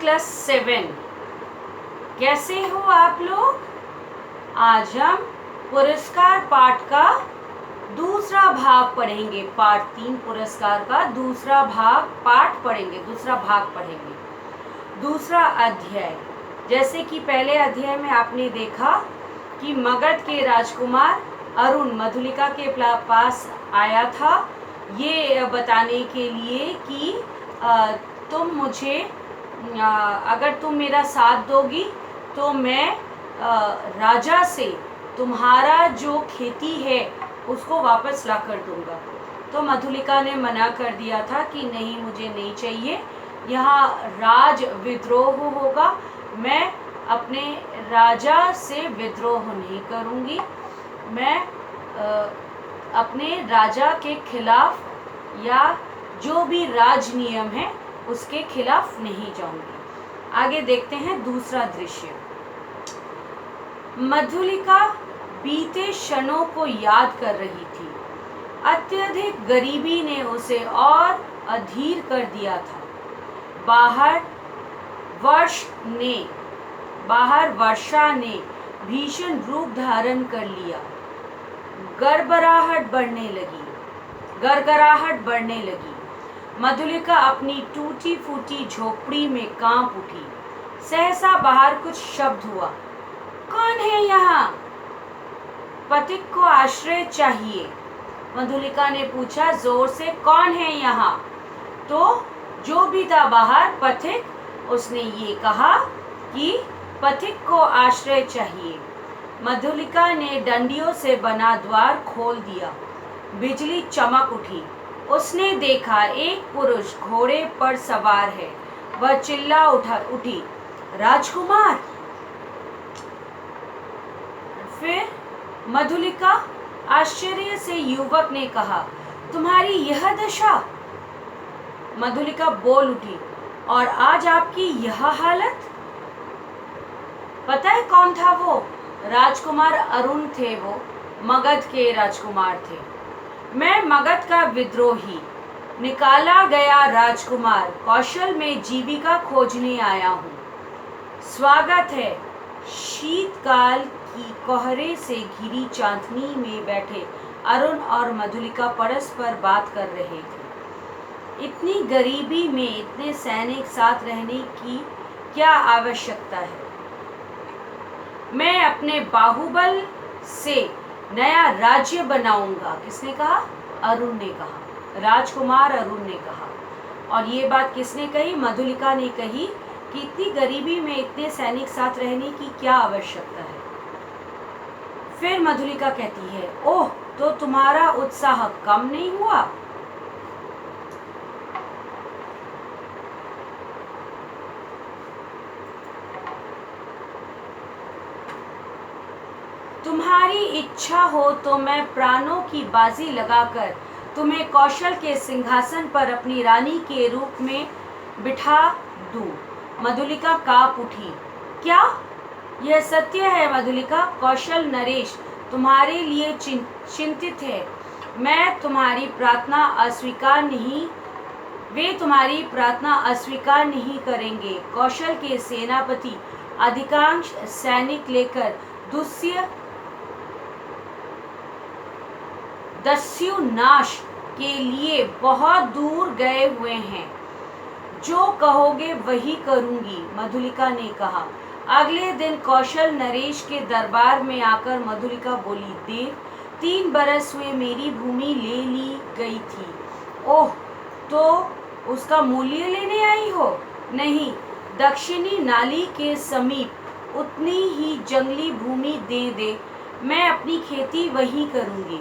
Class 7। कैसे हो आप लोग? आज हम पुरस्कार पाठ का दूसरा भाग पढ़ेंगे। पाठ 3 पुरस्कार का दूसरा भाग पढ़ेंगे। दूसरा अध्याय। जैसे कि पहले अध्याय में आपने देखा कि मगध के राजकुमार अरुण मधुलिका के पास आया था ये बताने के लिए कि तुम मुझे अगर तुम मेरा साथ दोगी तो मैं राजा से तुम्हारा जो खेती है उसको वापस ला कर दूंगा। तो मधुलिका ने मना कर दिया था कि नहीं, मुझे नहीं चाहिए, यहाँ राज विद्रोह होगा, मैं अपने राजा से विद्रोह नहीं करूँगी, मैं अपने राजा के खिलाफ या जो भी राज नियम है उसके खिलाफ नहीं जाऊंगी। आगे देखते हैं दूसरा दृश्य। मधुलिका बीते क्षणों को याद कर रही थी। अत्यधिक गरीबी ने उसे और अधीर कर दिया था। बाहर वर्षा ने भीषण रूप धारण कर लिया। गड़गड़ाहट बढ़ने लगी। मधुलिका अपनी टूटी फूटी झोपड़ी में कांप उठी। सहसा बाहर कुछ शब्द हुआ। कौन है यहाँ? पथिक को आश्रय चाहिए। मधुलिका ने पूछा जोर से, कौन है यहाँ? तो जो भी था बाहर पथिक, उसने ये कहा कि पथिक को आश्रय चाहिए। मधुलिका ने डंडियों से बना द्वार खोल दिया। बिजली चमक उठी। उसने देखा एक पुरुष घोड़े पर सवार है। वह चिल्ला उठी, राजकुमार। फिर मधुलिका आश्चर्य से युवक ने कहा, तुम्हारी यह दशा? मधुलिका बोल उठी, और आज आपकी यह हालत? पता है कौन था वो? राजकुमार अरुण थे। वो मगध के राजकुमार थे। मैं मगध का विद्रोही, निकाला गया राजकुमार, कौशल में जीविका खोजने आया हूँ। स्वागत है। शीतकाल की कोहरे से घिरी चांदनी में बैठे अरुण और मधुलिका परस्पर बात कर रहे थे। इतनी गरीबी में इतने सैनिक साथ रहने की क्या आवश्यकता है? मैं अपने बाहुबल से नया राज्य बनाऊंगा। किसने कहा? अरुण ने कहा। राजकुमार अरुण ने कहा। और ये बात किसने कही? मधुलिका ने कही कि इतनी गरीबी में इतने सैनिक साथ रहने की क्या आवश्यकता है। फिर मधुलिका कहती है, ओह, तो तुम्हारा उत्साह कम नहीं हुआ? तुम्हारी इच्छा हो तो मैं प्राणों की बाजी लगाकर तुम्हें कौशल के सिंहासन पर अपनी रानी के रूप में बिठा दूं। मधुलिका कांप उठी। क्या यह सत्य है मधुलिका? कौशल नरेश तुम्हारे लिए चिंतित है। वे तुम्हारी प्रार्थना अस्वीकार नहीं करेंगे। कौशल के सेनापति अधिकांश सैनिक लेकर दस्युनाश के लिए बहुत दूर गए हुए हैं। जो कहोगे वही करूंगी, मधुलिका ने कहा। अगले दिन कौशल नरेश के दरबार में आकर मधुलिका बोली, देव, 3 बरस हुए मेरी भूमि ले ली गई थी। ओह, तो उसका मूल्य लेने आई हो? नहीं, दक्षिणी नाली के समीप उतनी ही जंगली भूमि दे, मैं अपनी खेती वहीं करूंगी।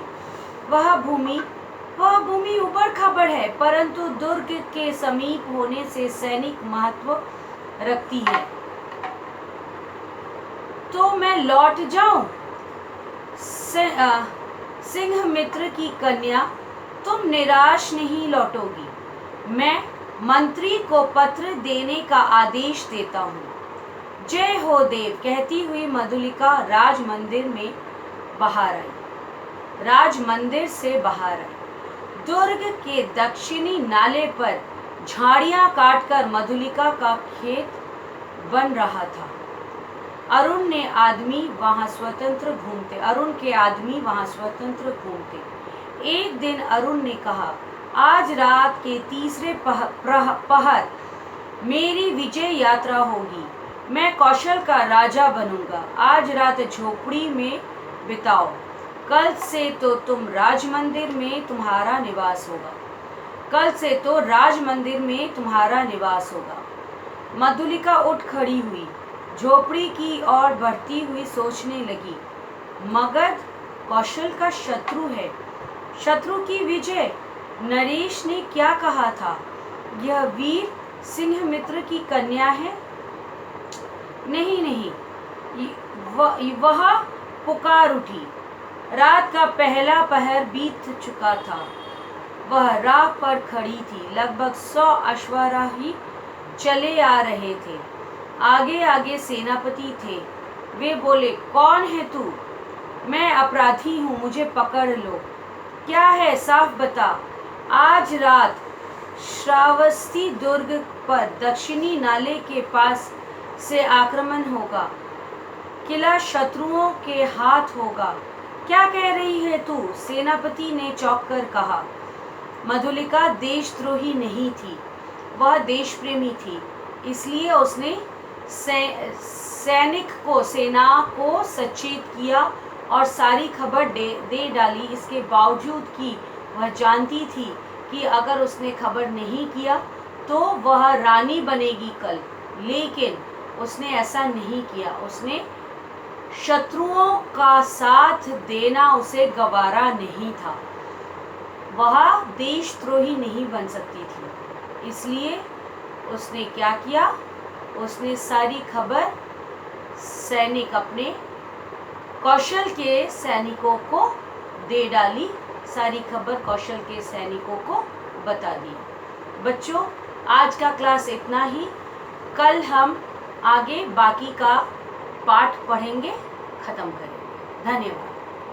वह भूमि ऊबड़ खाबड़ है, परंतु दुर्ग के समीप होने से सैनिक महत्व रखती है। तो मैं लौट जाऊं? सिंह मित्र की कन्या, तुम निराश नहीं लौटोगी। मैं मंत्री को पत्र देने का आदेश देता हूँ। जय हो देव, कहती हुई मधुलिका राजमंदिर से बाहर आई। दुर्ग के दक्षिणी नाले पर झाड़ियां काटकर मधुलिका का खेत बन रहा था। अरुण के आदमी वहाँ स्वतंत्र घूमते। एक दिन अरुण ने कहा, आज रात के तीसरे पहर मेरी विजय यात्रा होगी। मैं कौशल का राजा बनूंगा। आज रात झोपड़ी में बिताओ। कल से तो राजमंदिर में तुम्हारा निवास होगा। मधुलिका उठ खड़ी हुई, झोपड़ी की ओर बढ़ती हुई सोचने लगी। मगध कौशल का शत्रु है। शत्रु की विजय। नरेश ने क्या कहा था? यह वीर सिंह मित्र की कन्या है। नहीं, वह पुकार उठी। रात का पहला पहर बीत चुका था। वह राह पर खड़ी थी। लगभग 100 अश्वारोही चले आ रहे थे। आगे आगे सेनापति थे। वे बोले, कौन है तू? मैं अपराधी हूँ, मुझे पकड़ लो। क्या है, साफ बता। आज रात श्रावस्ती दुर्ग पर दक्षिणी नाले के पास से आक्रमण होगा। किला शत्रुओं के हाथ होगा। क्या कह रही है तू? सेनापति ने चौंक कर कहा। मधुलिका देशद्रोही नहीं थी, वह देश प्रेमी थी। इसलिए उसने सेना को सचेत किया और सारी खबर दे डाली। इसके बावजूद कि वह जानती थी कि अगर उसने खबर नहीं किया तो वह रानी बनेगी कल, लेकिन उसने ऐसा नहीं किया। उसने शत्रुओं का साथ देना उसे गवारा नहीं था। वह देशद्रोही नहीं बन सकती थी। इसलिए उसने क्या किया? उसने सारी खबर अपने कौशल के सैनिकों को दे डाली। सारी खबर कौशल के सैनिकों को बता दी। बच्चों, आज का क्लास इतना ही। कल हम आगे बाकी का पाठ पढ़ेंगे, ख़त्म करेंगे। धन्यवाद।